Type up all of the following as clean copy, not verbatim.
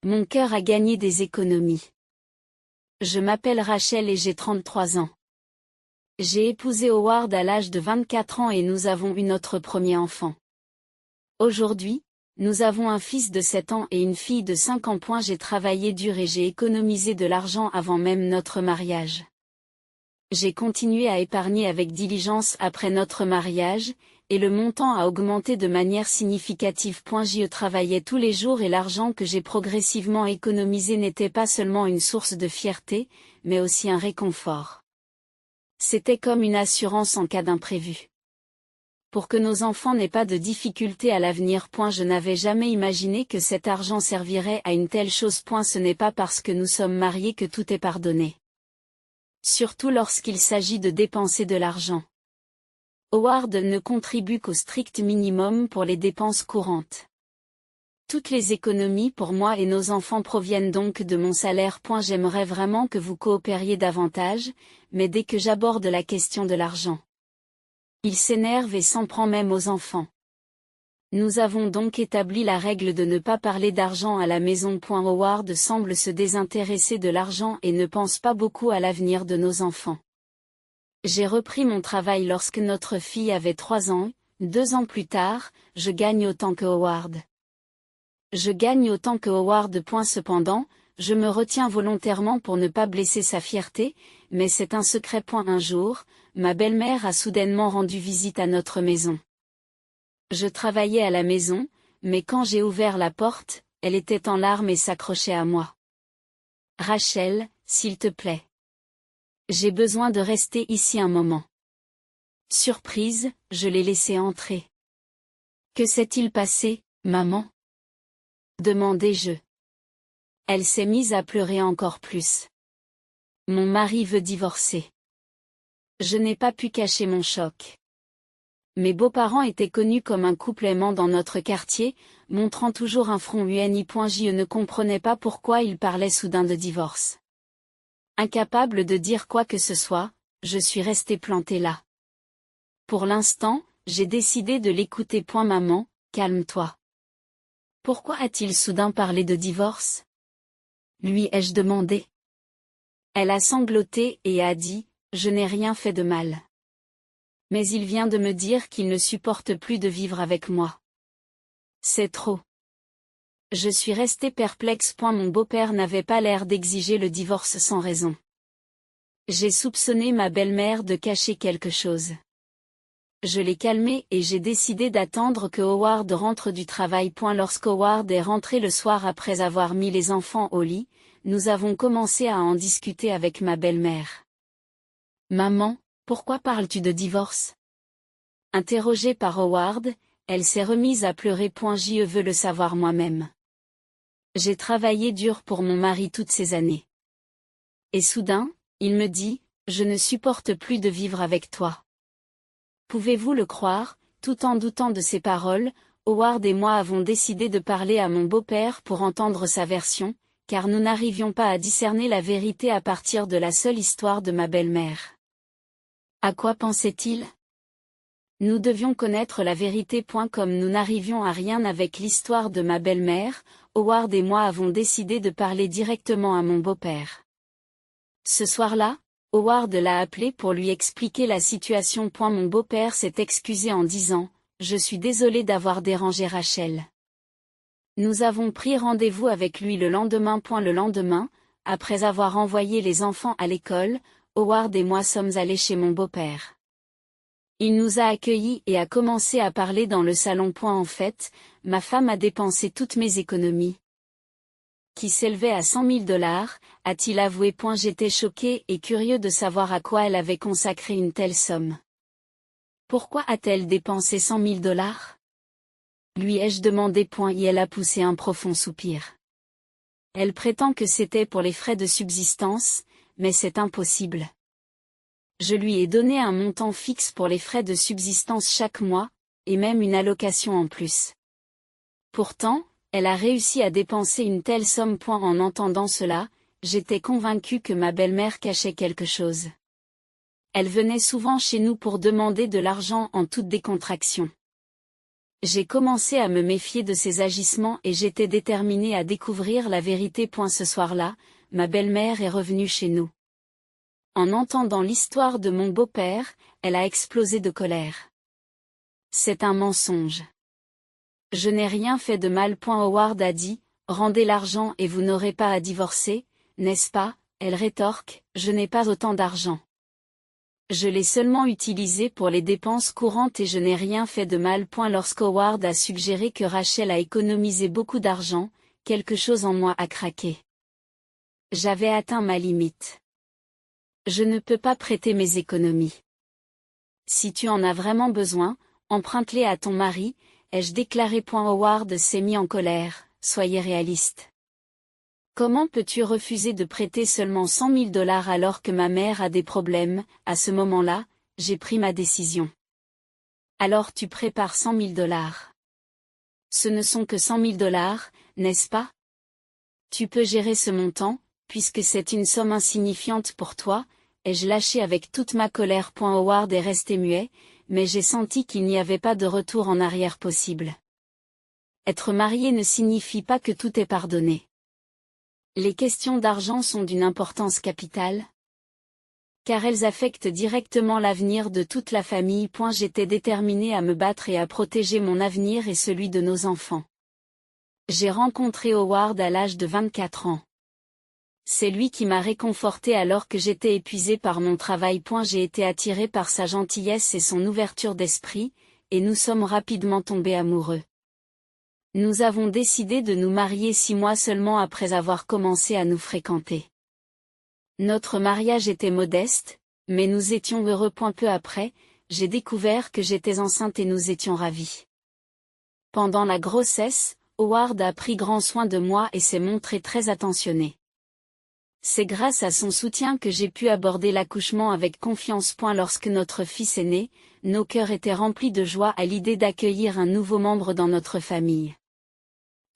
Mon cœur a gagné des économies. Je m'appelle Rachel et j'ai 33 ans. J'ai épousé Howard à l'âge de 24 ans et nous avons eu notre premier enfant. Aujourd'hui, nous avons un fils de 7 ans et une fille de 5 ans. J'ai travaillé dur et j'ai économisé de l'argent avant même notre mariage. J'ai continué à épargner avec diligence après notre mariage, et le montant a augmenté de manière significative. Je travaillais tous les jours et l'argent que j'ai progressivement économisé n'était pas seulement une source de fierté, mais aussi un réconfort. C'était comme une assurance en cas d'imprévu. Pour que nos enfants n'aient pas de difficultés à l'avenir. Je n'avais jamais imaginé que cet argent servirait à une telle chose. Ce n'est pas parce que nous sommes mariés que tout est pardonné. Surtout lorsqu'il s'agit de dépenser de l'argent. Howard ne contribue qu'au strict minimum pour les dépenses courantes. Toutes les économies pour moi et nos enfants proviennent donc de mon salaire. J'aimerais vraiment que vous coopériez davantage, mais dès que j'aborde la question de l'argent, il s'énerve et s'en prend même aux enfants. Nous avons donc établi la règle de ne pas parler d'argent à la maison. Howard semble se désintéresser de l'argent et ne pense pas beaucoup à l'avenir de nos enfants. J'ai repris mon travail lorsque notre fille avait 3 ans, 2 ans plus tard, je gagne autant que Howard. Je gagne autant que Howard. Cependant, je me retiens volontairement pour ne pas blesser sa fierté, mais c'est un secret. Un jour, ma belle-mère a soudainement rendu visite à notre maison. Je travaillais à la maison, mais quand j'ai ouvert la porte, elle était en larmes et s'accrochait à moi. « Rachel, s'il te plaît. J'ai besoin de rester ici un moment. » Surprise, je l'ai laissée entrer. « Que s'est-il passé, maman ? » demandai-je. Elle s'est mise à pleurer encore plus. « Mon mari veut divorcer. » Je n'ai pas pu cacher mon choc. Mes beaux-parents étaient connus comme un couple aimant dans notre quartier, montrant toujours un front uni. Je ne comprenais pas pourquoi ils parlaient soudain de divorce. Incapable de dire quoi que ce soit, je suis restée plantée là. Pour l'instant, j'ai décidé de l'écouter. Maman, calme-toi. Pourquoi a-t-il soudain parlé de divorce ? Lui ai-je demandé. Elle a sangloté et a dit, je n'ai rien fait de mal. Mais il vient de me dire qu'il ne supporte plus de vivre avec moi. C'est trop. Je suis restée perplexe. Mon beau-père n'avait pas l'air d'exiger le divorce sans raison. J'ai soupçonné ma belle-mère de cacher quelque chose. Je l'ai calmée et j'ai décidé d'attendre que Howard rentre du travail. Lorsque Howard est rentré le soir après avoir mis les enfants au lit, nous avons commencé à en discuter avec ma belle-mère. Maman, pourquoi parles-tu de divorce ? Interrogée par Howard, elle s'est remise à pleurer. Je veux le savoir moi-même. J'ai travaillé dur pour mon mari toutes ces années. Et soudain, il me dit, je ne supporte plus de vivre avec toi. Pouvez-vous le croire, tout en doutant de ses paroles, Howard et moi avons décidé de parler à mon beau-père pour entendre sa version, car nous n'arrivions pas à discerner la vérité à partir de la seule histoire de ma belle-mère. À quoi pensait-il ? Nous devions connaître la vérité. Comme nous n'arrivions à rien avec l'histoire de ma belle-mère, Howard et moi avons décidé de parler directement à mon beau-père. Ce soir-là, Howard l'a appelé pour lui expliquer la situation. Mon beau-père s'est excusé en disant, « Je suis désolé d'avoir dérangé Rachel. » Nous avons pris rendez-vous avec lui le lendemain. Le lendemain, après avoir envoyé les enfants à l'école, Howard et moi sommes allés chez mon beau-père. Il nous a accueillis et a commencé à parler dans le salon. En fait, ma femme a dépensé toutes mes économies, qui s'élevaient à $100 000, a-t-il avoué. J'étais choqué et curieux de savoir à quoi elle avait consacré une telle somme. Pourquoi a-t-elle dépensé $100 000 ? Lui ai-je demandé. Et elle a poussé un profond soupir. Elle prétend que c'était pour les frais de subsistance, mais c'est impossible. Je lui ai donné un montant fixe pour les frais de subsistance chaque mois, et même une allocation en plus. Pourtant, elle a réussi à dépenser une telle somme. En entendant cela, j'étais convaincue que ma belle-mère cachait quelque chose. Elle venait souvent chez nous pour demander de l'argent en toute décontraction. J'ai commencé à me méfier de ses agissements et j'étais déterminée à découvrir la vérité. Ce soir-là, ma belle-mère est revenue chez nous. En entendant l'histoire de mon beau-père, elle a explosé de colère. C'est un mensonge. Je n'ai rien fait de mal. Howard a dit, rendez l'argent et vous n'aurez pas à divorcer, n'est-ce pas? Elle rétorque, je n'ai pas autant d'argent. Je l'ai seulement utilisé pour les dépenses courantes et je n'ai rien fait de mal. Lorsqu'Howard a suggéré que Rachel a économisé beaucoup d'argent, quelque chose en moi a craqué. J'avais atteint ma limite. Je ne peux pas prêter mes économies. Si tu en as vraiment besoin, emprunte-les à ton mari, ai-je déclaré. Howard s'est mis en colère, soyez réaliste. Comment peux-tu refuser de prêter seulement $100 000 alors que ma mère a des problèmes? À ce moment-là, j'ai pris ma décision. Alors tu prépares $100 000. Ce ne sont que $100 000, n'est-ce pas? Tu peux gérer ce montant, puisque c'est une somme insignifiante pour toi, ai-je lâché avec toute ma colère. Howard est resté muet, mais j'ai senti qu'il n'y avait pas de retour en arrière possible. Être marié ne signifie pas que tout est pardonné. Les questions d'argent sont d'une importance capitale, car elles affectent directement l'avenir de toute la famille. J'étais déterminée à me battre et à protéger mon avenir et celui de nos enfants. J'ai rencontré Howard à l'âge de 24 ans. C'est lui qui m'a réconfortée alors que j'étais épuisée par mon travail. J'ai été attirée par sa gentillesse et son ouverture d'esprit, et nous sommes rapidement tombés amoureux. Nous avons décidé de nous marier 6 mois seulement après avoir commencé à nous fréquenter. Notre mariage était modeste, mais nous étions heureux. Peu après, j'ai découvert que j'étais enceinte et nous étions ravis. Pendant la grossesse, Howard a pris grand soin de moi et s'est montré très attentionné. C'est grâce à son soutien que j'ai pu aborder l'accouchement avec confiance. Lorsque notre fils est né, nos cœurs étaient remplis de joie à l'idée d'accueillir un nouveau membre dans notre famille.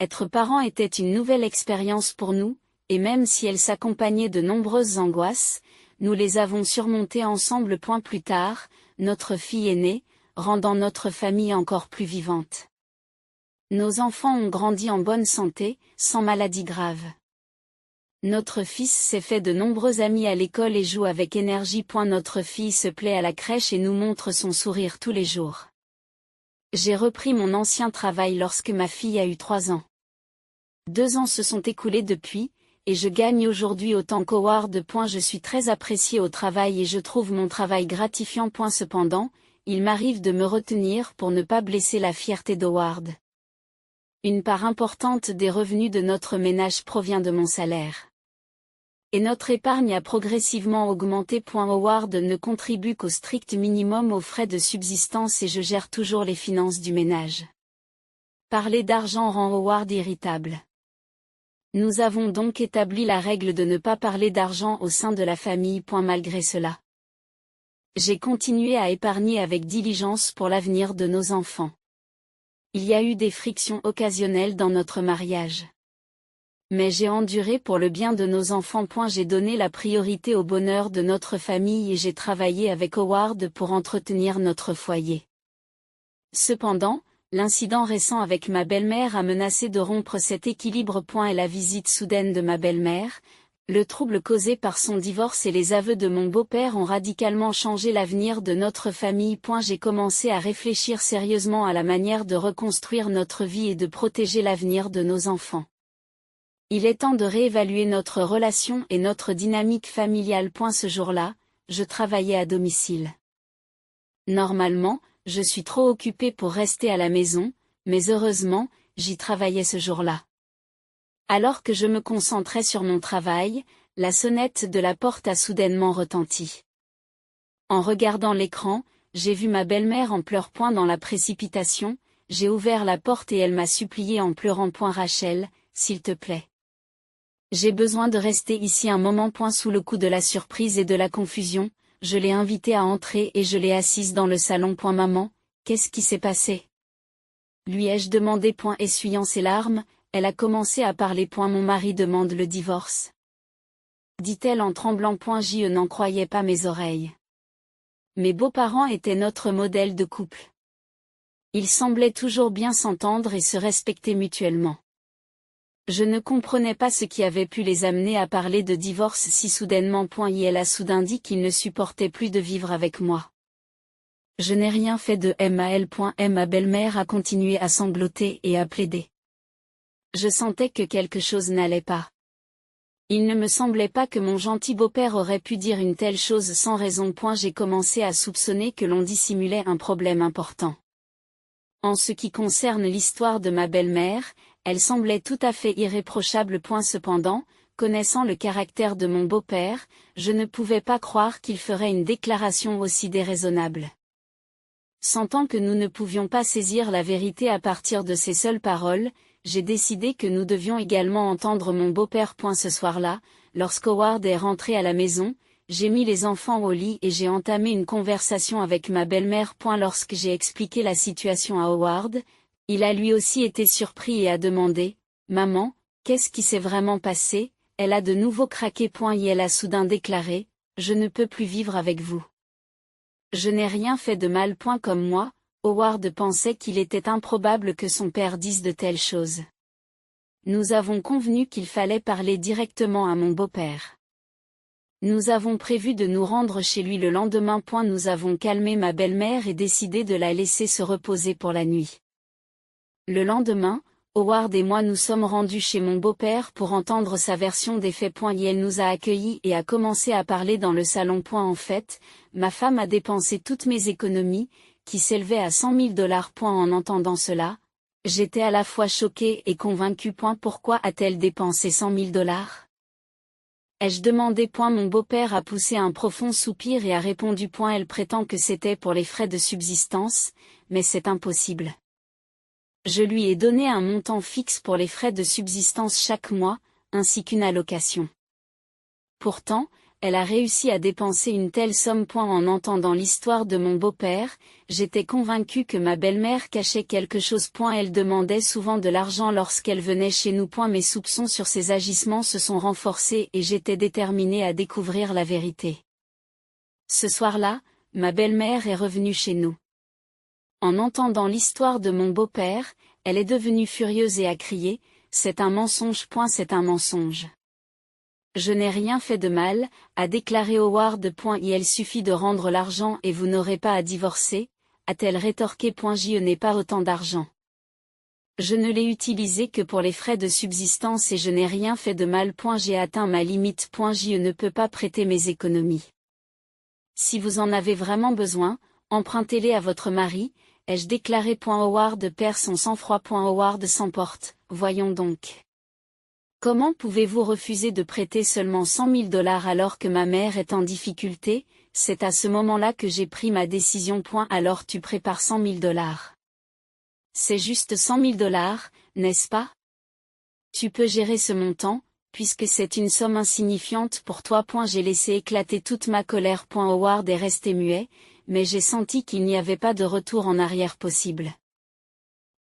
Être parent était une nouvelle expérience pour nous, et même si elle s'accompagnait de nombreuses angoisses, nous les avons surmontées ensemble. Plus tard, notre fille est née, rendant notre famille encore plus vivante. Nos enfants ont grandi en bonne santé, sans maladie grave. Notre fils s'est fait de nombreux amis à l'école et joue avec énergie. Notre fille se plaît à la crèche et nous montre son sourire tous les jours. J'ai repris mon ancien travail lorsque ma fille a eu 3 ans. 2 ans se sont écoulés depuis, et je gagne aujourd'hui autant qu'Howard. Je suis très appréciée au travail et je trouve mon travail gratifiant. Cependant, il m'arrive de me retenir pour ne pas blesser la fierté d'Howard. Une part importante des revenus de notre ménage provient de mon salaire. Et notre épargne a progressivement augmenté. Howard ne contribue qu'au strict minimum aux frais de subsistance et je gère toujours les finances du ménage. Parler d'argent rend Howard irritable. Nous avons donc établi la règle de ne pas parler d'argent au sein de la famille. Malgré cela, j'ai continué à épargner avec diligence pour l'avenir de nos enfants. Il y a eu des frictions occasionnelles dans notre mariage. Mais j'ai enduré pour le bien de nos enfants. J'ai donné la priorité au bonheur de notre famille et j'ai travaillé avec Howard pour entretenir notre foyer. Cependant, l'incident récent avec ma belle-mère a menacé de rompre cet équilibre. Et la visite soudaine de ma belle-mère, le trouble causé par son divorce et les aveux de mon beau-père ont radicalement changé l'avenir de notre famille. J'ai commencé à réfléchir sérieusement à la manière de reconstruire notre vie et de protéger l'avenir de nos enfants. Il est temps de réévaluer notre relation et notre dynamique familiale. Ce jour-là, je travaillais à domicile. Normalement, je suis trop occupée pour rester à la maison, mais heureusement, j'y travaillais ce jour-là. Alors que je me concentrais sur mon travail, la sonnette de la porte a soudainement retenti. En regardant l'écran, j'ai vu ma belle-mère en pleurs. Dans la précipitation, j'ai ouvert la porte et elle m'a supplié en pleurant. Rachel, s'il te plaît. J'ai besoin de rester ici un moment. Sous le coup de la surprise et de la confusion, je l'ai invitée à entrer et je l'ai assise dans le salon. Maman, qu'est-ce qui s'est passé? Lui ai-je demandé. Essuyant ses larmes, elle a commencé à parler. Mon mari demande le divorce, dit-elle en tremblant. Je n'en croyais pas mes oreilles. Mes beaux-parents étaient notre modèle de couple. Ils semblaient toujours bien s'entendre et se respecter mutuellement. Je ne comprenais pas ce qui avait pu les amener à parler de divorce si soudainement. Il a soudain dit qu'il ne supportait plus de vivre avec moi. Je n'ai rien fait de mal. Ma belle-mère a continué à sangloter et à plaider. Je sentais que quelque chose n'allait pas. Il ne me semblait pas que mon gentil beau-père aurait pu dire une telle chose sans raison. J'ai commencé à soupçonner que l'on dissimulait un problème important. En ce qui concerne l'histoire de ma belle-mère, elle semblait tout à fait irréprochable. Cependant, connaissant le caractère de mon beau-père, je ne pouvais pas croire qu'il ferait une déclaration aussi déraisonnable. Sentant que nous ne pouvions pas saisir la vérité à partir de ces seules paroles, j'ai décidé que nous devions également entendre mon beau-père. Ce soir-là, lorsqu'Howard est rentré à la maison, j'ai mis les enfants au lit et j'ai entamé une conversation avec ma belle-mère. Lorsque j'ai expliqué la situation à Howard, il a lui aussi été surpris et a demandé « Maman, qu'est-ce qui s'est vraiment passé ?» Elle a de nouveau craqué. Et elle a soudain déclaré « Je ne peux plus vivre avec vous. » Je n'ai rien fait de mal. Comme moi, Howard pensait qu'il était improbable que son père dise de telles choses. Nous avons convenu qu'il fallait parler directement à mon beau-père. Nous avons prévu de nous rendre chez lui le lendemain. Nous avons calmé ma belle-mère et décidé de la laisser se reposer pour la nuit. Le lendemain, Howard et moi nous sommes rendus chez mon beau-père pour entendre sa version des faits. Et elle nous a accueillis et a commencé à parler dans le salon. En fait, ma femme a dépensé toutes mes économies, qui s'élevaient à $100 000. En entendant cela, j'étais à la fois choquée et convaincue. Pourquoi a-t-elle dépensé $100 000 ? Ai-je demandé. Mon beau-père a poussé un profond soupir et a répondu. Elle prétend que c'était pour les frais de subsistance, mais c'est impossible. Je lui ai donné un montant fixe pour les frais de subsistance chaque mois, ainsi qu'une allocation. Pourtant, elle a réussi à dépenser une telle somme. En entendant l'histoire de mon beau-père, j'étais convaincue que ma belle-mère cachait quelque chose. Elle demandait souvent de l'argent lorsqu'elle venait chez nous. Mes soupçons sur ses agissements se sont renforcés et j'étais déterminée à découvrir la vérité. Ce soir-là, ma belle-mère est revenue chez nous. En entendant l'histoire de mon beau-père, elle est devenue furieuse et a crié « C'est un mensonge. C'est un mensonge. » Je n'ai rien fait de mal, a déclaré Howard. Il suffit de rendre l'argent et vous n'aurez pas à divorcer, a-t-elle rétorqué. Je n'ai pas autant d'argent. Je ne l'ai utilisé que pour les frais de subsistance et je n'ai rien fait de mal. J'ai atteint ma limite. Je ne peux pas prêter mes économies. Si vous en avez vraiment besoin, empruntez-les à votre mari, ai-je déclaré. Howard perd son sang-froid. Howard s'emporte, voyons donc. Comment pouvez-vous refuser de prêter seulement $100 000 alors que ma mère est en difficulté? C'est à ce moment-là que j'ai pris ma décision. Alors tu prépares $100 000. C'est juste $100 000, n'est-ce pas? Tu peux gérer ce montant, puisque c'est une somme insignifiante pour toi. J'ai laissé éclater toute ma colère. Howard est resté muet, mais j'ai senti qu'il n'y avait pas de retour en arrière possible.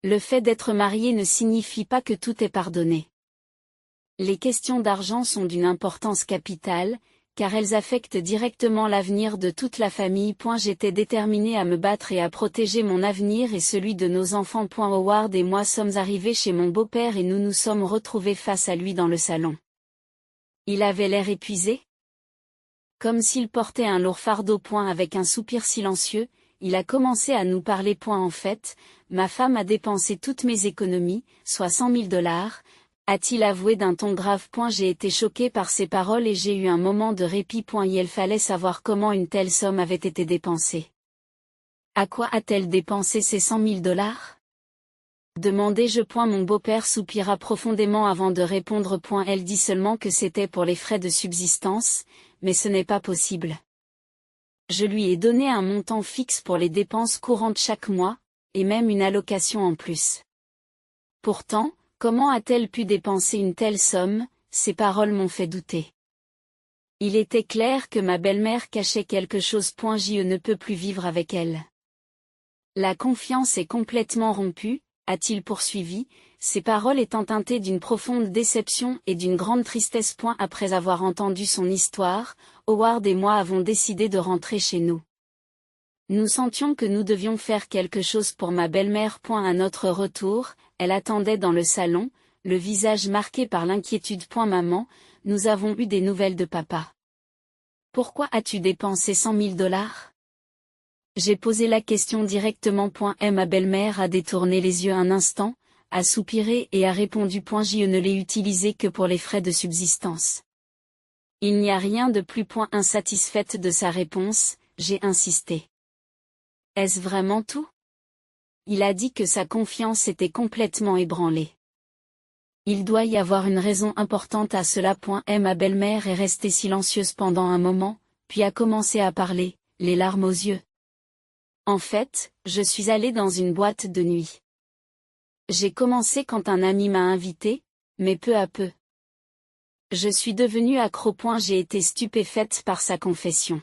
Le fait d'être marié ne signifie pas que tout est pardonné. Les questions d'argent sont d'une importance capitale, car elles affectent directement l'avenir de toute la famille. J'étais déterminée à me battre et à protéger mon avenir et celui de nos enfants. Howard et moi sommes arrivés chez mon beau-père et nous nous sommes retrouvés face à lui dans le salon. Il avait l'air épuisé. Comme s'il portait un lourd fardeau. Avec un soupir silencieux, il a commencé à nous parler. En fait, ma femme a dépensé toutes mes économies, soit $100 000, a-t-il avoué d'un ton grave. J'ai été choquée par ces paroles et j'ai eu un moment de répit. Il fallait savoir comment une telle somme avait été dépensée. À quoi a-t-elle dépensé ces $100 000 ? Demandai-je. Mon beau-père soupira profondément avant de répondre. Elle dit seulement que c'était pour les frais de subsistance, mais ce n'est pas possible. Je lui ai donné un montant fixe pour les dépenses courantes chaque mois, et même une allocation en plus. Pourtant, comment a-t-elle pu dépenser une telle somme? Ces paroles m'ont fait douter. Il était clair que ma belle-mère cachait quelque chose. Je ne peux plus vivre avec elle. La confiance est complètement rompue, a-t-il poursuivi, ses paroles étant teintées d'une profonde déception et d'une grande tristesse. Après avoir entendu son histoire, Howard et moi avons décidé de rentrer chez nous. Nous sentions que nous devions faire quelque chose pour ma belle-mère. À notre retour, elle attendait dans le salon, le visage marqué par l'inquiétude. Maman, nous avons eu des nouvelles de papa. Pourquoi as-tu dépensé 100 000 $? J'ai posé la question directement. Et ma belle-mère a détourné les yeux un instant, a soupiré et a répondu. Je ne l'ai utilisé que pour les frais de subsistance. Il n'y a rien de plus. Insatisfaite de sa réponse, j'ai insisté. Est-ce vraiment tout? Il a dit que sa confiance était complètement ébranlée. Il doit y avoir une raison importante à cela. Et ma belle-mère est restée silencieuse pendant un moment, puis a commencé à parler, les larmes aux yeux. En fait, je suis allée dans une boîte de nuit. J'ai commencé quand un ami m'a invité, mais peu à peu. Je suis devenue accro. J'ai été stupéfaite par sa confession.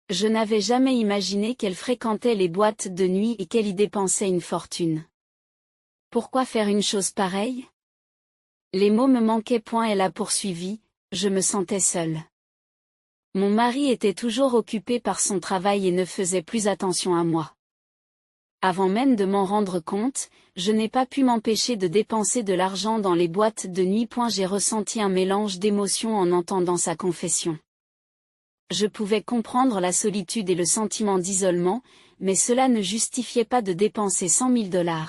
Je n'avais jamais imaginé qu'elle fréquentait les boîtes de nuit et qu'elle y dépensait une fortune. Pourquoi faire une chose pareille? Les mots me manquaient. Elle a poursuivi, je me sentais seule. Mon mari était toujours occupé par son travail et ne faisait plus attention à moi. Avant même de m'en rendre compte, je n'ai pas pu m'empêcher de dépenser de l'argent dans les boîtes de nuit. J'ai ressenti un mélange d'émotions en entendant sa confession. Je pouvais comprendre la solitude et le sentiment d'isolement, mais cela ne justifiait pas de dépenser 100 000 $.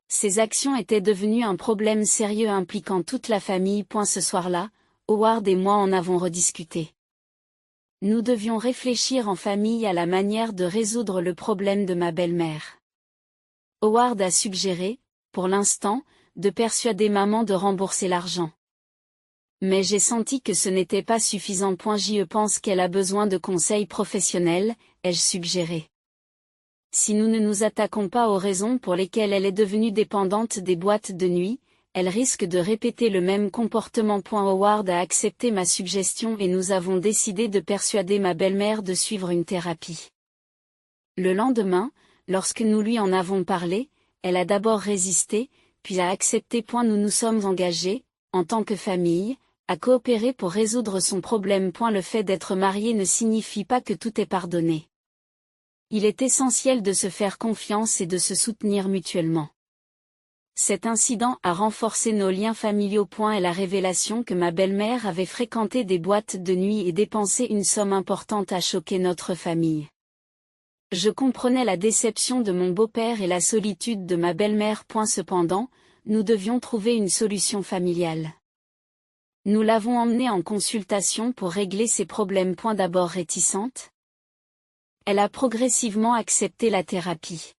Ces actions étaient devenues un problème sérieux impliquant toute la famille. Ce soir-là, Howard et moi en avons rediscuté. Nous devions réfléchir en famille à la manière de résoudre le problème de ma belle-mère. Howard a suggéré, pour l'instant, de persuader maman de rembourser l'argent. Mais j'ai senti que ce n'était pas suffisant. Je pense qu'elle a besoin de conseils professionnels, ai-je suggéré. Si nous ne nous attaquons pas aux raisons pour lesquelles elle est devenue dépendante des boîtes de nuit, elle risque de répéter le même comportement. Howard a accepté ma suggestion et nous avons décidé de persuader ma belle-mère de suivre une thérapie. Le lendemain, lorsque nous lui en avons parlé, elle a d'abord résisté, puis a accepté. Nous nous sommes engagés, en tant que famille, à coopérer pour résoudre son problème. Le fait d'être marié ne signifie pas que tout est pardonné. Il est essentiel de se faire confiance et de se soutenir mutuellement. Cet incident a renforcé nos liens familiaux. Et la révélation que ma belle-mère avait fréquenté des boîtes de nuit et dépensé une somme importante a choqué notre famille. Je comprenais la déception de mon beau-père et la solitude de ma belle-mère. Cependant, nous devions trouver une solution familiale. Nous l'avons emmenée en consultation pour régler ses problèmes. D'abord réticente, elle a progressivement accepté la thérapie.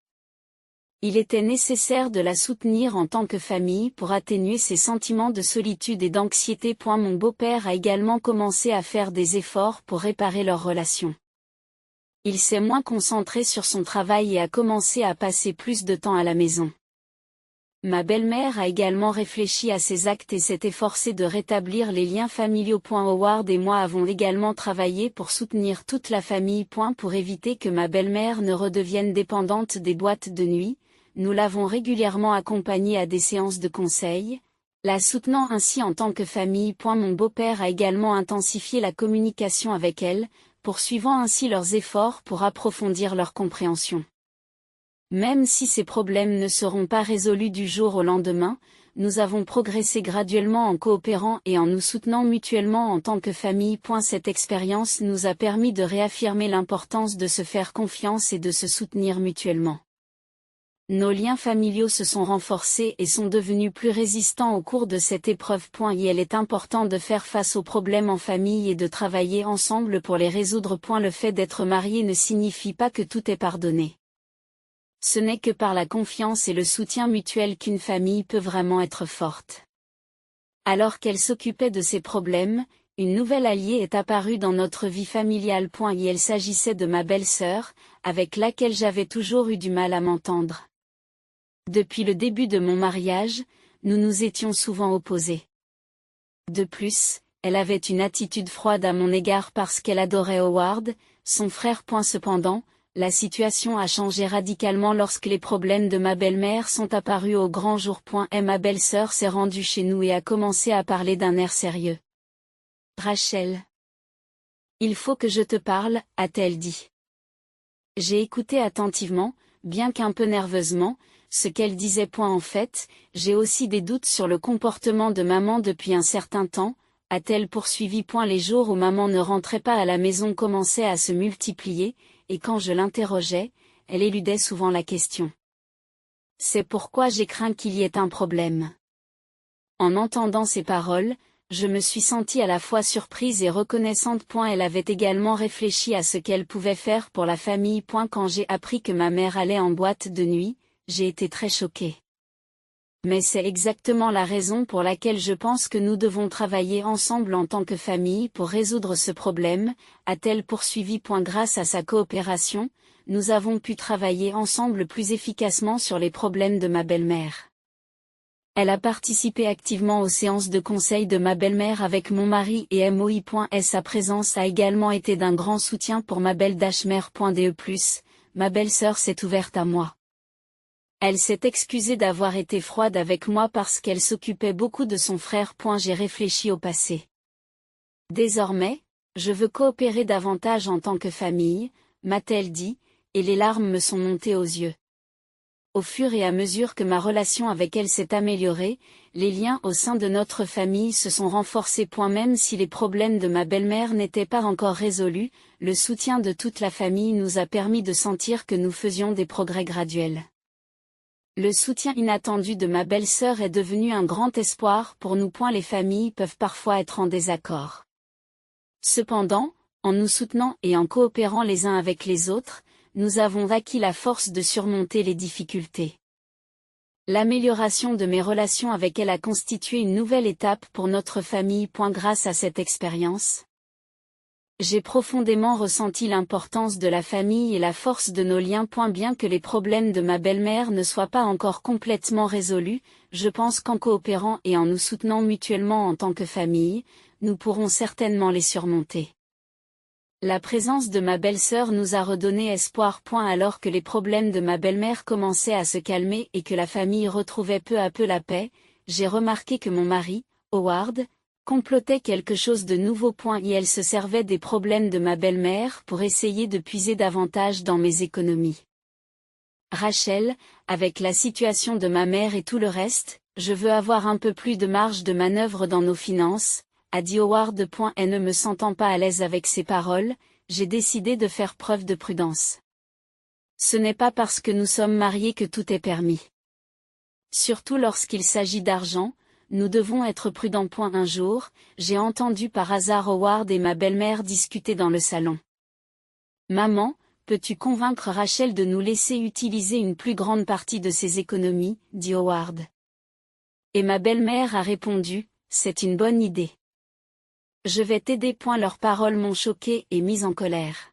Il était nécessaire de la soutenir en tant que famille pour atténuer ses sentiments de solitude et d'anxiété. Mon beau-père a également commencé à faire des efforts pour réparer leur relation. Il s'est moins concentré sur son travail et a commencé à passer plus de temps à la maison. Ma belle-mère a également réfléchi à ses actes et s'est efforcée de rétablir les liens familiaux. Howard et moi avons également travaillé pour soutenir toute la famille. Pour éviter que ma belle-mère ne redevienne dépendante des boîtes de nuit, nous l'avons régulièrement accompagnée à des séances de conseil, la soutenant ainsi en tant que famille. Mon beau-père a également intensifié la communication avec elle, poursuivant ainsi leurs efforts pour approfondir leur compréhension. Même si ces problèmes ne seront pas résolus du jour au lendemain, nous avons progressé graduellement en coopérant et en nous soutenant mutuellement en tant que famille. Cette expérience nous a permis de réaffirmer l'importance de se faire confiance et de se soutenir mutuellement. Nos liens familiaux se sont renforcés et sont devenus plus résistants au cours de cette épreuve. Il est important de faire face aux problèmes en famille et de travailler ensemble pour les résoudre. Le fait d'être marié ne signifie pas que tout est pardonné. Ce n'est que par la confiance et le soutien mutuel qu'une famille peut vraiment être forte. Alors qu'elle s'occupait de ces problèmes, une nouvelle alliée est apparue dans notre vie familiale. Il s'agissait de ma belle-sœur, avec laquelle j'avais toujours eu du mal à m'entendre. Depuis le début de mon mariage, nous nous étions souvent opposés. De plus, elle avait une attitude froide à mon égard parce qu'elle adorait Howard, son frère. Cependant, la situation a changé radicalement lorsque les problèmes de ma belle-mère sont apparus au grand jour. Et ma belle-sœur s'est rendue chez nous et a commencé à parler d'un air sérieux. Rachel. Il faut que je te parle, a-t-elle dit. J'ai écouté attentivement, bien qu'un peu nerveusement, ce qu'elle disait. En fait, j'ai aussi des doutes sur le comportement de maman depuis un certain temps, a-t-elle poursuivi. Les jours où maman ne rentrait pas à la maison commençaient à se multiplier, et quand je l'interrogeais, elle éludait souvent la question. C'est pourquoi j'ai craint qu'il y ait un problème. En entendant ces paroles, je me suis sentie à la fois surprise et reconnaissante. Elle avait également réfléchi à ce qu'elle pouvait faire pour la famille. Quand j'ai appris que ma mère allait en boîte de nuit, j'ai été très choquée. Mais c'est exactement la raison pour laquelle je pense que nous devons travailler ensemble en tant que famille pour résoudre ce problème, a-t-elle poursuivi. Grâce à sa coopération, nous avons pu travailler ensemble plus efficacement sur les problèmes de ma belle-mère. Elle a participé activement aux séances de conseil de ma belle-mère avec mon mari et moi. Sa présence a également été d'un grand soutien pour ma belle-mère. Ma belle-sœur s'est ouverte à moi. Elle s'est excusée d'avoir été froide avec moi parce qu'elle s'occupait beaucoup de son frère. J'ai réfléchi au passé. Désormais, je veux coopérer davantage en tant que famille, m'a-t-elle dit, et les larmes me sont montées aux yeux. Au fur et à mesure que ma relation avec elle s'est améliorée, les liens au sein de notre famille se sont renforcés. Même si les problèmes de ma belle-mère n'étaient pas encore résolus, le soutien de toute la famille nous a permis de sentir que nous faisions des progrès graduels. Le soutien inattendu de ma belle-sœur est devenu un grand espoir pour nous. Les familles peuvent parfois être en désaccord. Cependant, en nous soutenant et en coopérant les uns avec les autres, nous avons acquis la force de surmonter les difficultés. L'amélioration de mes relations avec elle a constitué une nouvelle étape pour notre famille. Grâce à cette expérience, j'ai profondément ressenti l'importance de la famille et la force de nos liens. Bien que les problèmes de ma belle-mère ne soient pas encore complètement résolus, je pense qu'en coopérant et en nous soutenant mutuellement en tant que famille, nous pourrons certainement les surmonter. La présence de ma belle-sœur nous a redonné espoir. Alors que les problèmes de ma belle-mère commençaient à se calmer et que la famille retrouvait peu à peu la paix, j'ai remarqué que mon mari, Howard, complotait quelque chose de nouveau. Et elle se servait des problèmes de ma belle-mère pour essayer de puiser davantage dans mes économies. Rachel, avec la situation de ma mère et tout le reste, je veux avoir un peu plus de marge de manœuvre dans nos finances, a dit Howard. Et ne me sentant pas à l'aise avec ces paroles, j'ai décidé de faire preuve de prudence. Ce n'est pas parce que nous sommes mariés que tout est permis. Surtout lorsqu'il s'agit d'argent, nous devons être prudents. Un jour, j'ai entendu par hasard Howard et ma belle-mère discuter dans le salon. Maman, peux-tu convaincre Rachel de nous laisser utiliser une plus grande partie de ses économies, dit Howard. Et ma belle-mère a répondu, c'est une bonne idée. Je vais t'aider. Leurs paroles m'ont choquée et mise en colère.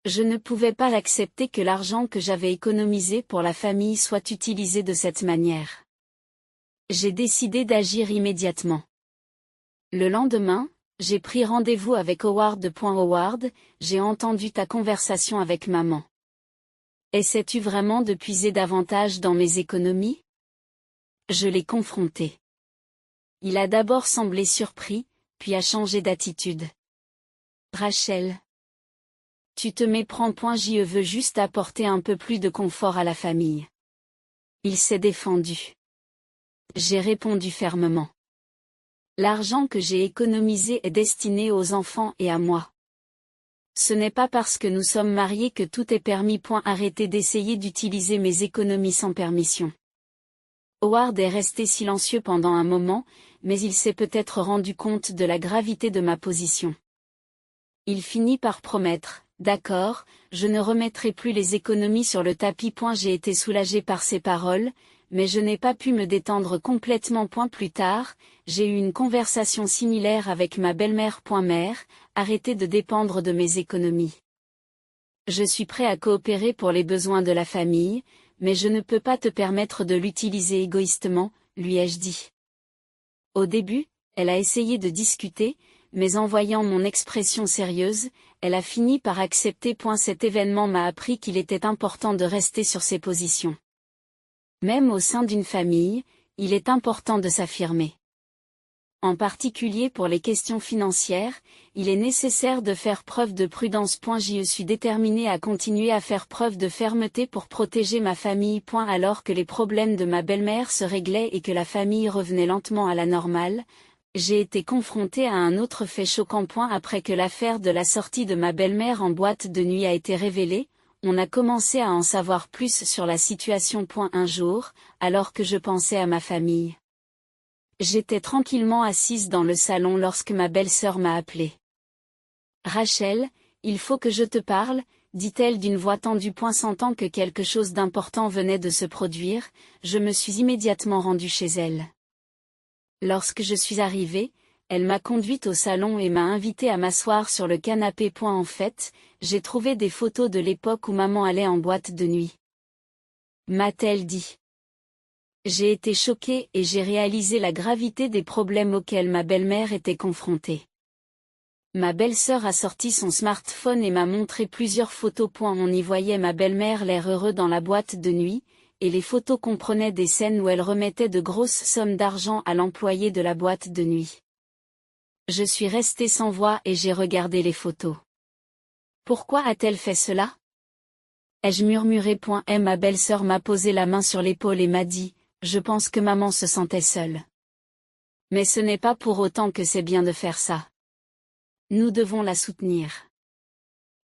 Je ne pouvais pas accepter que l'argent que j'avais économisé pour la famille soit utilisé de cette manière. J'ai décidé d'agir immédiatement. Le lendemain, j'ai pris rendez-vous avec Howard. Howard, j'ai entendu ta conversation avec maman. Essaies-tu vraiment de puiser davantage dans mes économies? Je l'ai confronté. Il a d'abord semblé surpris, puis a changé d'attitude. Rachel. Tu te méprends. Je veux juste apporter un peu plus de confort à la famille. Il s'est défendu. J'ai répondu fermement. L'argent que j'ai économisé est destiné aux enfants et à moi. Ce n'est pas parce que nous sommes mariés que tout est permis. Arrêtez d'essayer d'utiliser mes économies sans permission. Howard est resté silencieux pendant un moment, mais il s'est peut-être rendu compte de la gravité de ma position. Il finit par promettre, d'accord, je ne remettrai plus les économies sur le tapis. J'ai été soulagé par ces paroles, mais je n'ai pas pu me détendre complètement. Plus tard, j'ai eu une conversation similaire avec ma belle-mère. Mère, arrêtez de dépendre de mes économies. Je suis prêt à coopérer pour les besoins de la famille, mais je ne peux pas te permettre de l'utiliser égoïstement, lui ai-je dit. Au début, elle a essayé de discuter, mais en voyant mon expression sérieuse, elle a fini par accepter. Cet événement m'a appris qu'il était important de rester sur ses positions. Même au sein d'une famille, il est important de s'affirmer. En particulier pour les questions financières, il est nécessaire de faire preuve de prudence. Je suis déterminée à continuer à faire preuve de fermeté pour protéger ma famille. Alors que les problèmes de ma belle-mère se réglaient et que la famille revenait lentement à la normale, j'ai été confrontée à un autre fait choquant. Après que l'affaire de la sortie de ma belle-mère en boîte de nuit a été révélée, on a commencé à en savoir plus sur la situation. Un jour, alors que je pensais à ma famille, j'étais tranquillement assise dans le salon lorsque ma belle-sœur m'a appelée. « Rachel, il faut que je te parle », dit-elle d'une voix tendue. Sentant que quelque chose d'important venait de se produire, je me suis immédiatement rendue chez elle. Lorsque je suis arrivée, elle m'a conduite au salon et m'a invitée à m'asseoir sur le canapé. En fait, j'ai trouvé des photos de l'époque où maman allait en boîte de nuit. M'a-t-elle dit. J'ai été choquée et j'ai réalisé la gravité des problèmes auxquels ma belle-mère était confrontée. Ma belle-sœur a sorti son smartphone et m'a montré plusieurs photos. On y voyait ma belle-mère l'air heureux dans la boîte de nuit, et les photos comprenaient des scènes où elle remettait de grosses sommes d'argent à l'employé de la boîte de nuit. Je suis restée sans voix et j'ai regardé les photos. Pourquoi a-t-elle fait cela? Ai-je murmuré. Ma belle-sœur m'a posé la main sur l'épaule et m'a dit: je pense que maman se sentait seule. Mais ce n'est pas pour autant que c'est bien de faire ça. Nous devons la soutenir.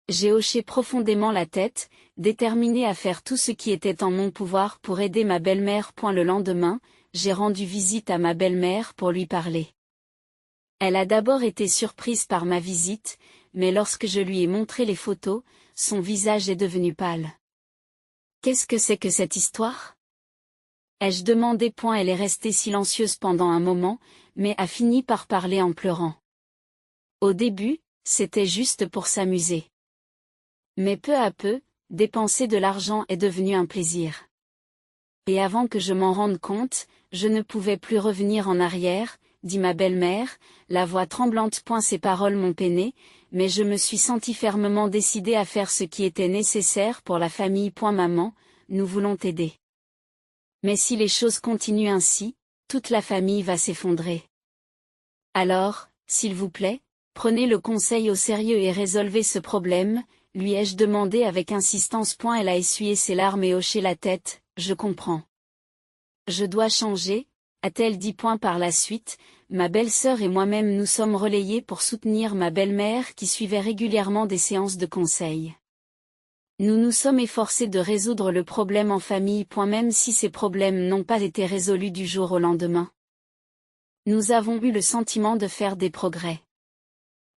J'ai hoché profondément la tête, déterminée à faire tout ce qui était en mon pouvoir pour aider ma belle-mère. Le lendemain, j'ai rendu visite à ma belle-mère pour lui parler. Elle a d'abord été surprise par ma visite, mais lorsque je lui ai montré les photos, son visage est devenu pâle. Qu'est-ce que c'est que cette histoire? Ai-je demandé. Elle est restée silencieuse pendant un moment, mais a fini par parler en pleurant. Au début, c'était juste pour s'amuser. Mais peu à peu, dépenser de l'argent est devenu un plaisir. Et avant que je m'en rende compte, je ne pouvais plus revenir en arrière, dit ma belle-mère, la voix tremblante. Ces paroles m'ont peinée, mais je me suis sentie fermement décidée à faire ce qui était nécessaire pour la famille. Maman, nous voulons t'aider. Mais si les choses continuent ainsi, toute la famille va s'effondrer. Alors, s'il vous plaît, prenez le conseil au sérieux et résolvez ce problème, lui ai-je demandé avec insistance. Elle a essuyé ses larmes et hoché la tête. Je comprends. Je dois changer, a-t-elle dit. Par la suite, ma belle-sœur et moi-même nous sommes relayés pour soutenir ma belle-mère qui suivait régulièrement des séances de conseil. Nous nous sommes efforcés de résoudre le problème en famille. Même si ces problèmes n'ont pas été résolus du jour au lendemain, nous avons eu le sentiment de faire des progrès.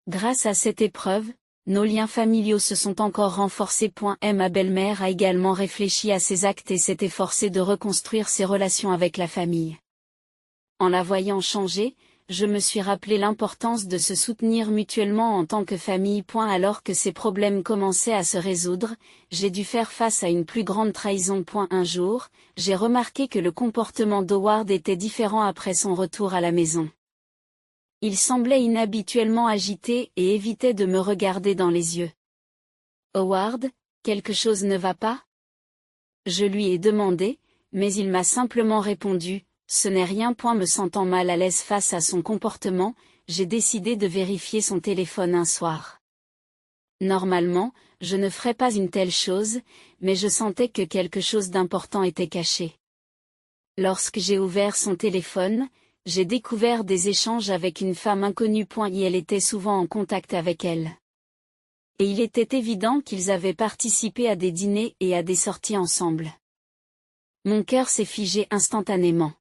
Grâce à cette épreuve, nos liens familiaux se sont encore renforcés. Ma belle-mère a également réfléchi à ses actes et s'est efforcée de reconstruire ses relations avec la famille. En la voyant changer, je me suis rappelé l'importance de se soutenir mutuellement en tant que famille. Alors que ces problèmes commençaient à se résoudre, j'ai dû faire face à une plus grande trahison. Un jour, j'ai remarqué que le comportement d'Howard était différent après son retour à la maison. Il semblait inhabituellement agité et évitait de me regarder dans les yeux. « Howard, quelque chose ne va pas ?» Je lui ai demandé, mais il m'a simplement répondu: ce n'est rien. Me sentant mal à l'aise face à son comportement, j'ai décidé de vérifier son téléphone un soir. Normalement, je ne ferais pas une telle chose, mais je sentais que quelque chose d'important était caché. Lorsque j'ai ouvert son téléphone, j'ai découvert des échanges avec une femme inconnue. Et elle était souvent en contact avec elle. Et il était évident qu'ils avaient participé à des dîners et à des sorties ensemble. Mon cœur s'est figé instantanément.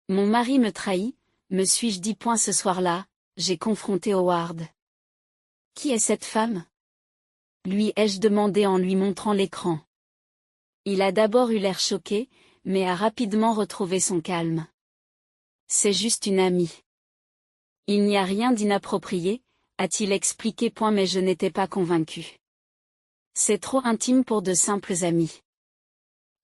Mon mari me trahit, me suis-je dit. Ce soir-là, j'ai confronté Howard. Qui est cette femme? Lui ai-je demandé en lui montrant l'écran. Il a d'abord eu l'air choqué, mais a rapidement retrouvé son calme. C'est juste une amie. Il n'y a rien d'inapproprié, a-t-il expliqué. Mais je n'étais pas convaincue. C'est trop intime pour de simples amis.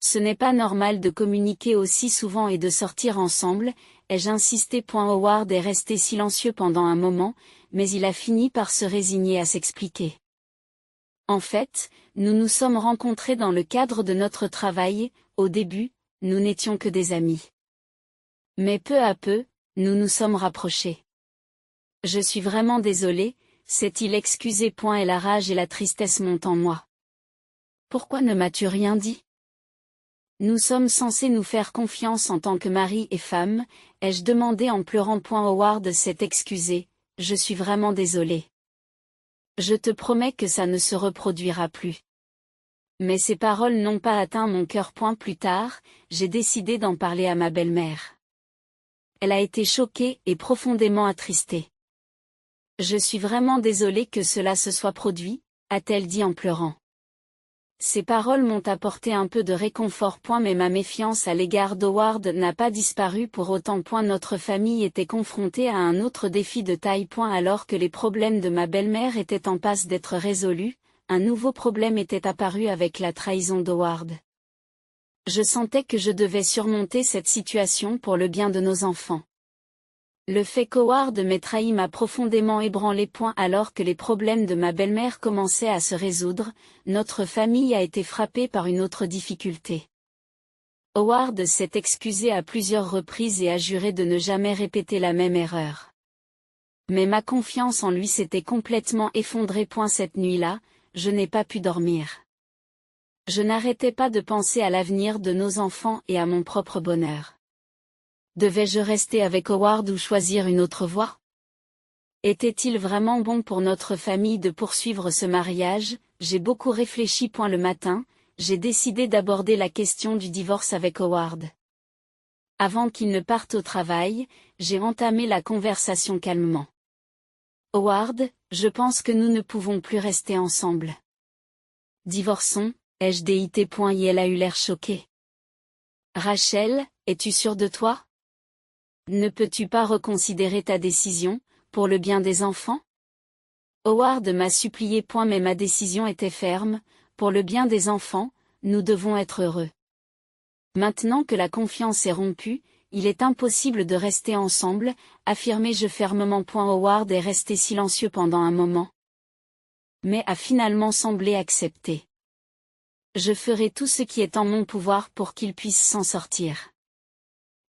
Ce n'est pas normal de communiquer aussi souvent et de sortir ensemble, ai-je insisté. Howard est resté silencieux pendant un moment, mais il a fini par se résigner à s'expliquer. En fait, nous nous sommes rencontrés dans le cadre de notre travail. Au début, nous n'étions que des amis. Mais peu à peu, nous nous sommes rapprochés. Je suis vraiment désolé, s'est-il excusé. Et la rage et la tristesse montent en moi. Pourquoi ne m'as-tu rien dit? Nous sommes censés nous faire confiance en tant que mari et femme, ai-je demandé en pleurant. Howard s'est excusé, je suis vraiment désolé. Je te promets que ça ne se reproduira plus. Mais ces paroles n'ont pas atteint mon cœur. Plus tard, j'ai décidé d'en parler à ma belle-mère. Elle a été choquée et profondément attristée. Je suis vraiment désolée que cela se soit produit, a-t-elle dit en pleurant. Ces paroles m'ont apporté un peu de réconfort. Mais ma méfiance à l'égard d'Howard n'a pas disparu pour autant. Notre famille était confrontée à un autre défi de taille. Alors que les problèmes de ma belle-mère étaient en passe d'être résolus, un nouveau problème était apparu avec la trahison d'Howard. Je sentais que je devais surmonter cette situation pour le bien de nos enfants. Le fait qu'Howard m'ait trahi m'a profondément ébranlé. Alors que les problèmes de ma belle-mère commençaient à se résoudre, notre famille a été frappée par une autre difficulté. Howard s'est excusé à plusieurs reprises et a juré de ne jamais répéter la même erreur. Mais ma confiance en lui s'était complètement effondrée. Cette nuit-là, je n'ai pas pu dormir. Je n'arrêtais pas de penser à l'avenir de nos enfants et à mon propre bonheur. Devais-je rester avec Howard ou choisir une autre voie? Était-il vraiment bon pour notre famille de poursuivre ce mariage? J'ai beaucoup réfléchi. Le matin, j'ai décidé d'aborder la question du divorce avec Howard. Avant qu'il ne parte au travail, j'ai entamé la conversation calmement. Howard, je pense que nous ne pouvons plus rester ensemble. Divorçons, ai-je dit. Elle a eu l'air choquée. Rachel, es-tu sûre de toi? Ne peux-tu pas reconsidérer ta décision, pour le bien des enfants? Howard m'a supplié. Mais ma décision était ferme, pour le bien des enfants, nous devons être heureux. Maintenant que la confiance est rompue, il est impossible de rester ensemble, affirmai-je fermement. Howard est resté silencieux pendant un moment. Mais a finalement semblé accepter. Je ferai tout ce qui est en mon pouvoir pour qu'il puisse s'en sortir.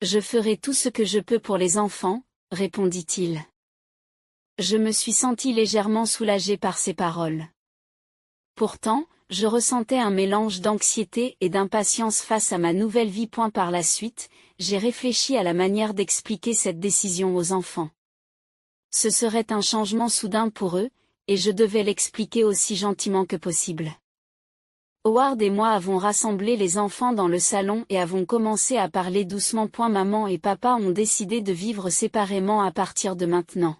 Je ferai tout ce que je peux pour les enfants, répondit-il. Je me suis senti légèrement soulagé par ces paroles. Pourtant, je ressentais un mélange d'anxiété et d'impatience face à ma nouvelle vie. Par la suite, j'ai réfléchi à la manière d'expliquer cette décision aux enfants. Ce serait un changement soudain pour eux, et je devais l'expliquer aussi gentiment que possible. Howard et moi avons rassemblé les enfants dans le salon et avons commencé à parler doucement. Maman et papa ont décidé de vivre séparément à partir de maintenant.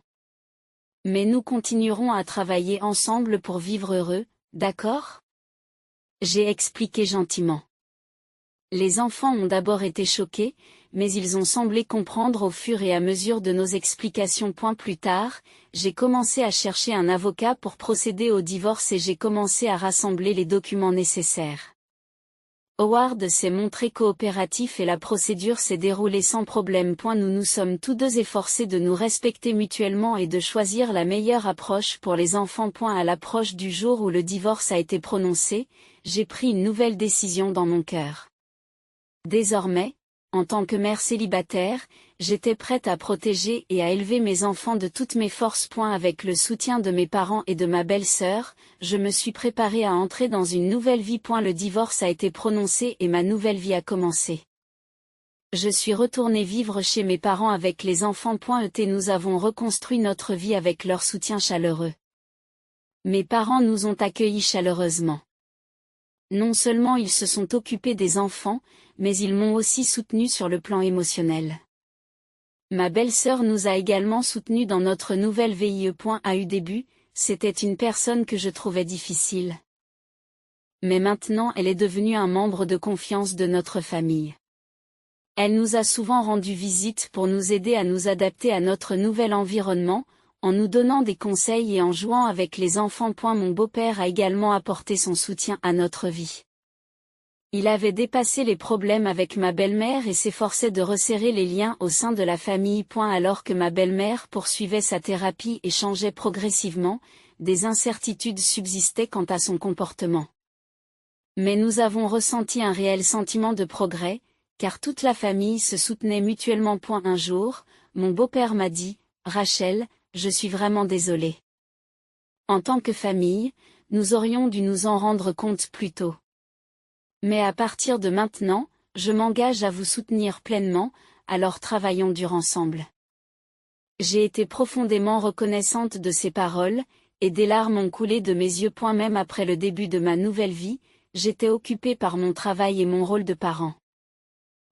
Mais nous continuerons à travailler ensemble pour vivre heureux, d'accord? J'ai expliqué gentiment. Les enfants ont d'abord été choqués, mais ils ont semblé comprendre au fur et à mesure de nos explications. Plus tard, j'ai commencé à chercher un avocat pour procéder au divorce et j'ai commencé à rassembler les documents nécessaires. Howard s'est montré coopératif et la procédure s'est déroulée sans problème. Nous nous sommes tous deux efforcés de nous respecter mutuellement et de choisir la meilleure approche pour les enfants. À l'approche du jour où le divorce a été prononcé, j'ai pris une nouvelle décision dans mon cœur. Désormais, en tant que mère célibataire, j'étais prête à protéger et à élever mes enfants de toutes mes forces. Avec le soutien de mes parents et de ma belle-sœur, je me suis préparée à entrer dans une nouvelle vie. Le divorce a été prononcé et ma nouvelle vie a commencé. Je suis retournée vivre chez mes parents avec les enfants. Nous avons reconstruit notre vie avec leur soutien chaleureux. Mes parents nous ont accueillis chaleureusement. Non seulement ils se sont occupés des enfants, mais ils m'ont aussi soutenu sur le plan émotionnel. Ma belle-sœur nous a également soutenus dans notre nouvelle vie. Au début, c'était une personne que je trouvais difficile. Mais maintenant elle est devenue un membre de confiance de notre famille. Elle nous a souvent rendu visite pour nous aider à nous adapter à notre nouvel environnement, en nous donnant des conseils et en jouant avec les enfants. Mon beau-père a également apporté son soutien à notre vie. Il avait dépassé les problèmes avec ma belle-mère et s'efforçait de resserrer les liens au sein de la famille. Alors que ma belle-mère poursuivait sa thérapie et changeait progressivement, des incertitudes subsistaient quant à son comportement. Mais nous avons ressenti un réel sentiment de progrès, car toute la famille se soutenait mutuellement. Un jour, mon beau-père m'a dit, Rachel, je suis vraiment désolé. En tant que famille, nous aurions dû nous en rendre compte plus tôt. Mais à partir de maintenant, je m'engage à vous soutenir pleinement, alors travaillons dur ensemble. J'ai été profondément reconnaissante de ces paroles, et des larmes ont coulé de mes yeux. Même après le début de ma nouvelle vie, j'étais occupée par mon travail et mon rôle de parent.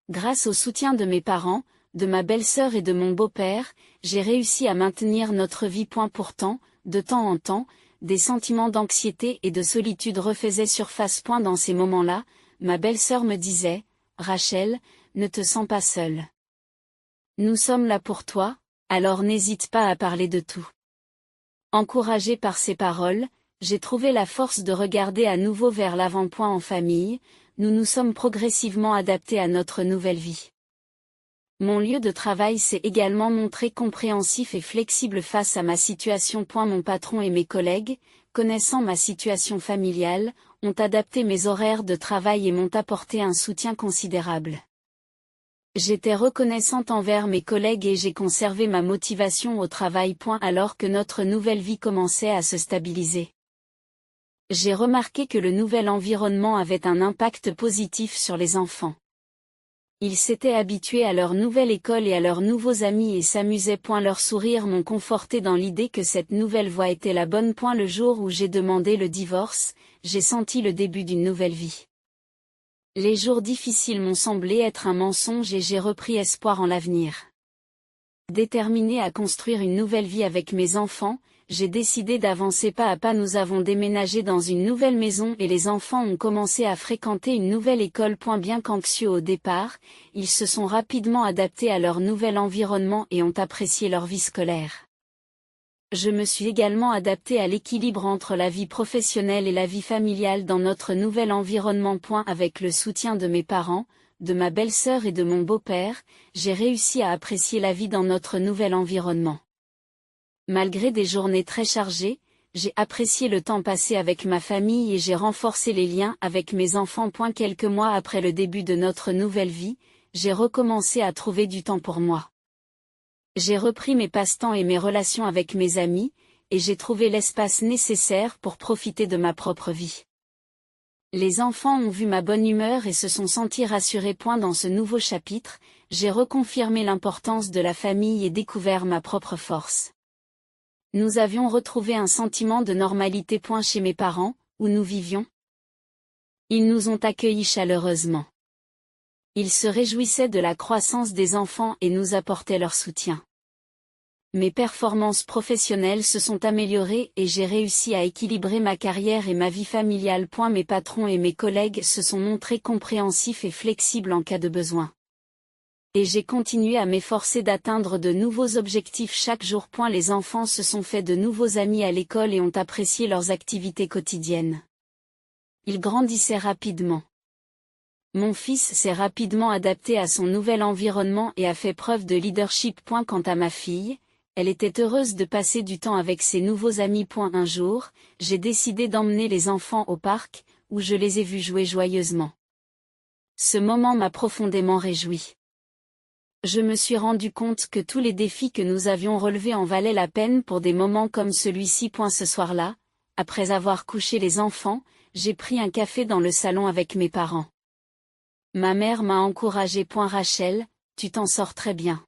Grâce au soutien de mes parents, de ma belle-sœur et de mon beau-père, j'ai réussi à maintenir notre vie. Pourtant, de temps en temps, des sentiments d'anxiété et de solitude refaisaient surface. Dans ces moments-là, ma belle-sœur me disait, Rachel, ne te sens pas seule. Nous sommes là pour toi, alors n'hésite pas à parler de tout. Encouragée par ces paroles, j'ai trouvé la force de regarder à nouveau vers l'avant. En famille, nous nous sommes progressivement adaptés à notre nouvelle vie. Mon lieu de travail s'est également montré compréhensif et flexible face à ma situation. Mon patron et mes collègues, connaissant ma situation familiale, ont adapté mes horaires de travail et m'ont apporté un soutien considérable. J'étais reconnaissante envers mes collègues et j'ai conservé ma motivation au travail. Alors que notre nouvelle vie commençait à se stabiliser. J'ai remarqué que le nouvel environnement avait un impact positif sur les enfants. Ils s'étaient habitués à leur nouvelle école et à leurs nouveaux amis et s'amusaient. Leurs sourires m'ont conforté dans l'idée que cette nouvelle voie était la bonne. Le jour où j'ai demandé le divorce, j'ai senti le début d'une nouvelle vie. Les jours difficiles m'ont semblé être un mensonge et j'ai repris espoir en l'avenir. Déterminée à construire une nouvelle vie avec mes enfants, j'ai décidé d'avancer pas à pas. Nous avons déménagé dans une nouvelle maison et les enfants ont commencé à fréquenter une nouvelle école. Bien qu'anxieux au départ, ils se sont rapidement adaptés à leur nouvel environnement et ont apprécié leur vie scolaire. Je me suis également adaptée à l'équilibre entre la vie professionnelle et la vie familiale dans notre nouvel environnement. Avec le soutien de mes parents, de ma belle-sœur et de mon beau-père, j'ai réussi à apprécier la vie dans notre nouvel environnement. Malgré des journées très chargées, j'ai apprécié le temps passé avec ma famille et j'ai renforcé les liens avec mes enfants. Quelques mois après le début de notre nouvelle vie, j'ai recommencé à trouver du temps pour moi. J'ai repris mes passe-temps et mes relations avec mes amis, et j'ai trouvé l'espace nécessaire pour profiter de ma propre vie. Les enfants ont vu ma bonne humeur et se sont sentis rassurés. Dans ce nouveau chapitre, j'ai reconfirmé l'importance de la famille et découvert ma propre force. Nous avions retrouvé un sentiment de normalité. Chez mes parents, où nous vivions. Ils nous ont accueillis chaleureusement. Ils se réjouissaient de la croissance des enfants et nous apportaient leur soutien. Mes performances professionnelles se sont améliorées et j'ai réussi à équilibrer ma carrière et ma vie familiale. Mes patrons et mes collègues se sont montrés compréhensifs et flexibles en cas de besoin. Et j'ai continué à m'efforcer d'atteindre de nouveaux objectifs chaque jour. Les enfants se sont fait de nouveaux amis à l'école et ont apprécié leurs activités quotidiennes. Ils grandissaient rapidement. Mon fils s'est rapidement adapté à son nouvel environnement et a fait preuve de leadership. Quant à ma fille, elle était heureuse de passer du temps avec ses nouveaux amis. Un jour, j'ai décidé d'emmener les enfants au parc, où je les ai vus jouer joyeusement. Ce moment m'a profondément réjoui. Je me suis rendu compte que tous les défis que nous avions relevés en valaient la peine pour des moments comme celui-ci. Ce soir-là, après avoir couché les enfants, j'ai pris un café dans le salon avec mes parents. Ma mère m'a encouragée. Rachel, tu t'en sors très bien.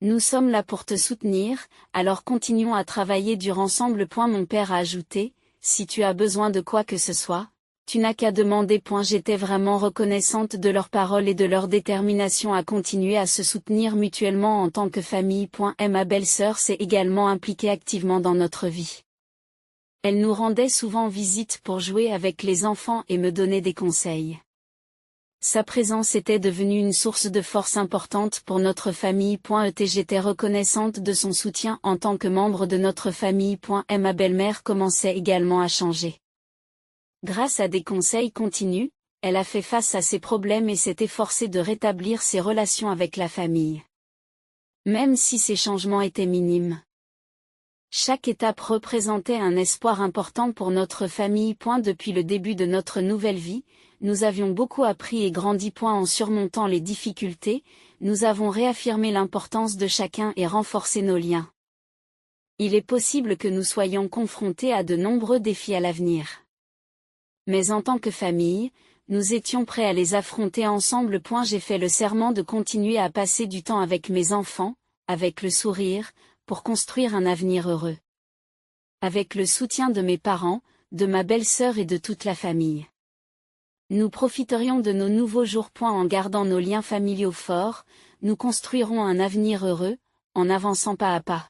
Nous sommes là pour te soutenir, alors continuons à travailler dur ensemble. Mon père a ajouté, si tu as besoin de quoi que ce soit, tu n'as qu'à demander. J'étais vraiment reconnaissante de leurs paroles et de leur détermination à continuer à se soutenir mutuellement en tant que famille. Ma belle-sœur s'est également impliquée activement dans notre vie. Elle nous rendait souvent visite pour jouer avec les enfants et me donner des conseils. Sa présence était devenue une source de force importante pour notre famille. J'étais reconnaissante de son soutien en tant que membre de notre famille. Ma belle-mère commençait également à changer. Grâce à des conseils continus, elle a fait face à ses problèmes et s'est efforcée de rétablir ses relations avec la famille. Même si ces changements étaient minimes. Chaque étape représentait un espoir important pour notre famille. Depuis le début de notre nouvelle vie, nous avions beaucoup appris et grandi. En surmontant les difficultés, nous avons réaffirmé l'importance de chacun et renforcé nos liens. Il est possible que nous soyons confrontés à de nombreux défis à l'avenir. Mais en tant que famille, nous étions prêts à les affronter ensemble. J'ai fait le serment de continuer à passer du temps avec mes enfants, avec le sourire, pour construire un avenir heureux. Avec le soutien de mes parents, de ma belle-sœur et de toute la famille. Nous profiterions de nos nouveaux jours. En gardant nos liens familiaux forts, nous construirons un avenir heureux, en avançant pas à pas.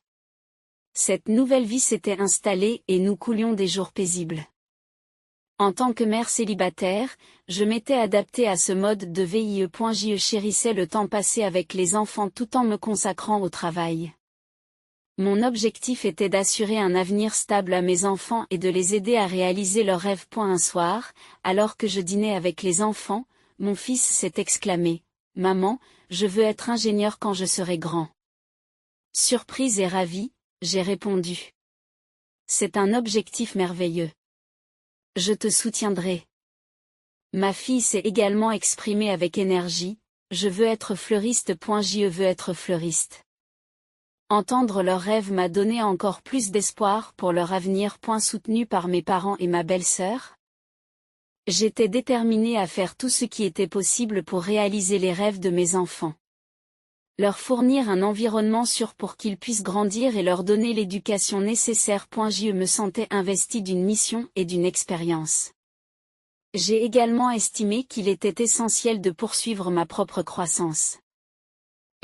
Cette nouvelle vie s'était installée et nous coulions des jours paisibles. En tant que mère célibataire, je m'étais adaptée à ce mode de vie. Je chérissais le temps passé avec les enfants tout en me consacrant au travail. Mon objectif était d'assurer un avenir stable à mes enfants et de les aider à réaliser leurs rêves. Un soir, alors que je dînais avec les enfants, mon fils s'est exclamé : « Maman, je veux être ingénieur quand je serai grand. » Surprise et ravie, j'ai répondu : « C'est un objectif merveilleux. Je te soutiendrai. » Ma fille s'est également exprimée avec énergie : « Je veux être fleuriste. Je veux être fleuriste. » Entendre leurs rêves m'a donné encore plus d'espoir pour leur avenir. Soutenu par mes parents et ma belle-sœur, j'étais déterminée à faire tout ce qui était possible pour réaliser les rêves de mes enfants. Leur fournir un environnement sûr pour qu'ils puissent grandir et leur donner l'éducation nécessaire. Je me sentais investie d'une mission et d'une expérience. J'ai également estimé qu'il était essentiel de poursuivre ma propre croissance.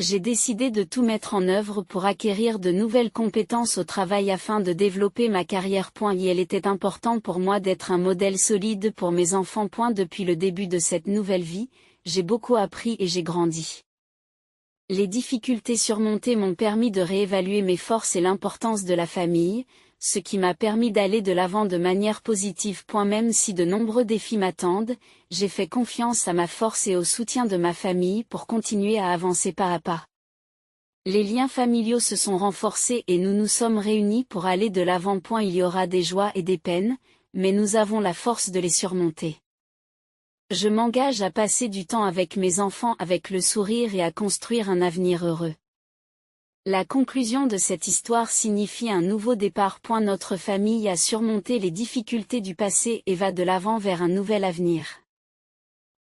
J'ai décidé de tout mettre en œuvre pour acquérir de nouvelles compétences au travail afin de développer ma carrière. Il était important pour moi d'être un modèle solide pour mes enfants. Depuis le début de cette nouvelle vie, j'ai beaucoup appris et j'ai grandi. Les difficultés surmontées m'ont permis de réévaluer mes forces et l'importance de la famille, ce qui m'a permis d'aller de l'avant de manière positive. Même si de nombreux défis m'attendent, j'ai fait confiance à ma force et au soutien de ma famille pour continuer à avancer pas à pas. Les liens familiaux se sont renforcés et nous nous sommes réunis pour aller de l'avant. Il y aura des joies et des peines, mais nous avons la force de les surmonter. Je m'engage à passer du temps avec mes enfants avec le sourire et à construire un avenir heureux. La conclusion de cette histoire signifie un nouveau départ. Notre famille a surmonté les difficultés du passé et va de l'avant vers un nouvel avenir.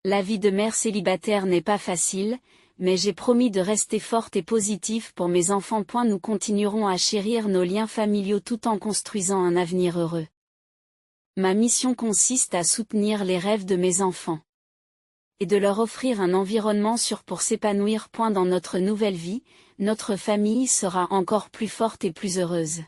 La vie de mère célibataire n'est pas facile, mais j'ai promis de rester forte et positive pour mes enfants. Nous continuerons à chérir nos liens familiaux tout en construisant un avenir heureux. Ma mission consiste à soutenir les rêves de mes enfants et de leur offrir un environnement sûr pour s'épanouir. Dans notre nouvelle vie, notre famille sera encore plus forte et plus heureuse.